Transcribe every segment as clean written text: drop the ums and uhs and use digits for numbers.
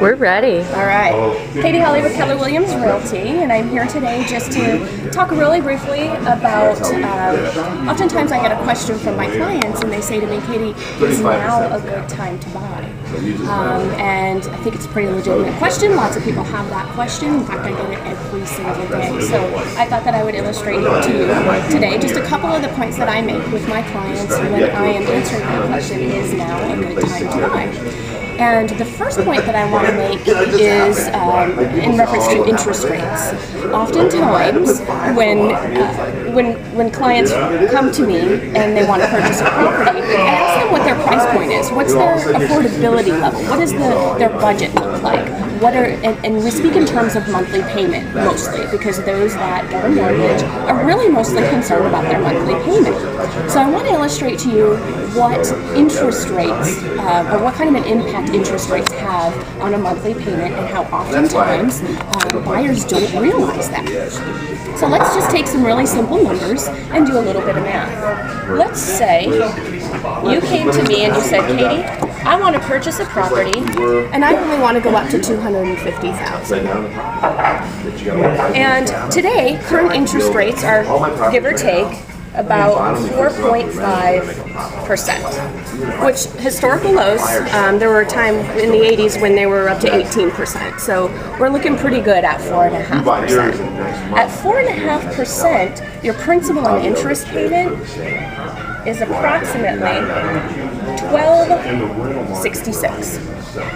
We're ready. All right. Katie Halle with Keller Williams Realty, and I'm here today just to talk really briefly about, oftentimes I get a question from my clients and they say to me, Katie, is now a good time to buy? And I think it's a pretty legitimate question. Lots of people have that question. In fact, I get it every single day. So I thought that I would illustrate to you today just a couple of the points that I make with my clients when I am answering that question, is now a good time to buy? And the first point that I want to make is in reference to interest rates. Oftentimes, when clients come to me and they want to purchase a property, I ask them what their price point is. What's their affordability level? What does their budget look like? And we speak in terms of monthly payment mostly, because those that get a mortgage are really mostly concerned about their monthly payment. So I want to illustrate to you what interest rates, or what kind of an impact interest rates have on a monthly payment, and how oftentimes buyers don't realize that. So let's just take some really simple numbers and do a little bit of math. Let's say you came to me and you said, Katie, I want to purchase a property and I only want to go up to $250,000. And today, current interest rates are, give or take, about 4.5%, which historical lows, there were a time in the 80s when they were up to 18%. So we're looking pretty good at 4.5%. At 4.5%, your principal and interest payment is approximately $1,266.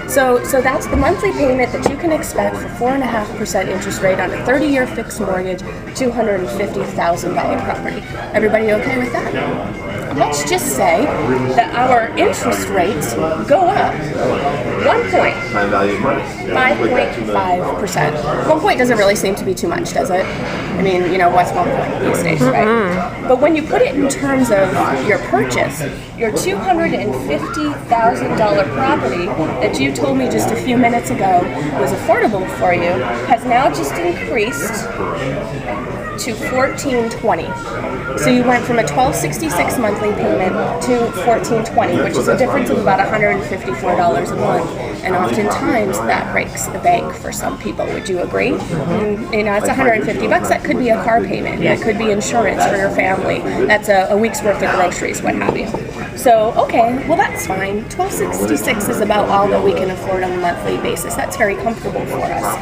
So that's the monthly payment that you can expect for 4.5% interest rate on a 30-year fixed mortgage, $250,000 property. Everybody okay with that? Let's just say that our interest rates go up 5.5%. 1 point doesn't really seem to be too much, does it? I mean, what's 1 point these days, right? But when you put it in terms of your purchase, your $250,000 property that you told me just a few minutes ago was affordable for you has now just increased to $1,420. So you went from a $1,266 monthly payment to $1,420, which is a difference of about $154 a month. And oftentimes that breaks the bank for some people. Would you agree? It's $150. That could be a car payment. That could be insurance for your family. That's a week's worth of groceries, what have you. So, okay, well that's fine. $1,266 is about all that we can afford on a monthly basis. That's very comfortable for us.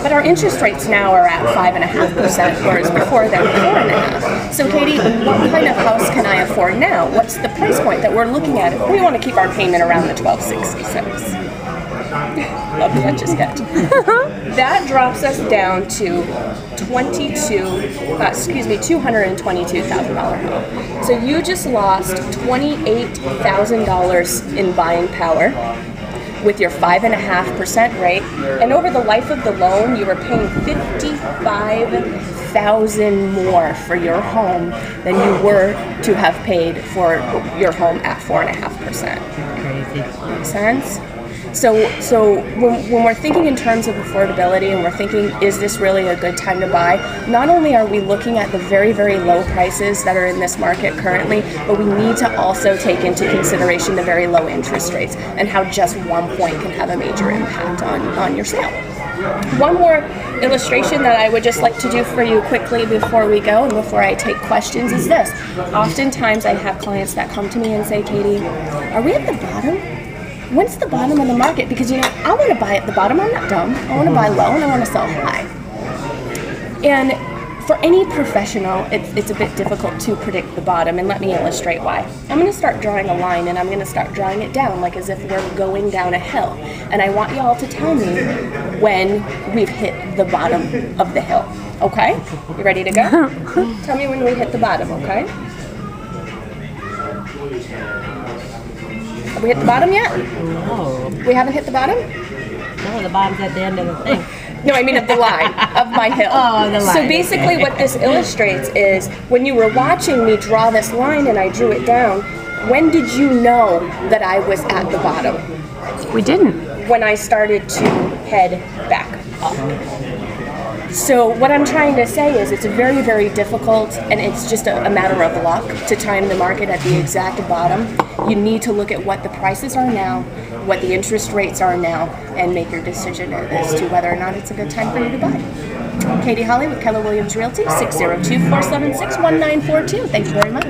But our interest rates now are at 5.5%, whereas before they were 4.5%. So, Katie, what kind of house can I afford now? What's the price point that we're looking at if we want to keep our payment around the $1,266? Love to touch his sketch. That drops us down to $222,000 home. So you just lost $28,000 in buying power with your 5.5% rate, and over the life of the loan, you were paying $55,000 more for your home than you were to have paid for your home at 4.5%. Crazy. Make sense? So when we're thinking in terms of affordability and we're thinking, is this really a good time to buy? Not only are we looking at the very, very low prices that are in this market currently, but we need to also take into consideration the very low interest rates and how just 1 point can have a major impact on your sale. One more illustration that I would just like to do for you quickly before we go and before I take questions is this. Oftentimes I have clients that come to me and say, Katie, are we at the bottom? When's the bottom of the market? Because, I want to buy at the bottom. I'm not dumb. I want to buy low and I want to sell high. And for any professional, it's a bit difficult to predict the bottom, and let me illustrate why. I'm going to start drawing a line, and I'm going to start drawing it down like as if we're going down a hill. And I want y'all to tell me when we've hit the bottom of the hill. Okay? You ready to go? Tell me when we hit the bottom, okay? Have we hit the bottom yet? No. We haven't hit the bottom? No, the bottom's at the end of the thing. No, I mean of the line, of my hill. Oh, the line. So basically what this illustrates is when you were watching me draw this line and I drew it down, when did you know that I was at the bottom? We didn't. When I started to head back up. So what I'm trying to say is it's very, very difficult, and it's just a matter of luck to time the market at the exact bottom. You need to look at what the prices are now, what the interest rates are now, and make your decision as to whether or not it's a good time for you to buy. Katie Halle with Keller Williams Realty, 602-476-1942. Thank you very much.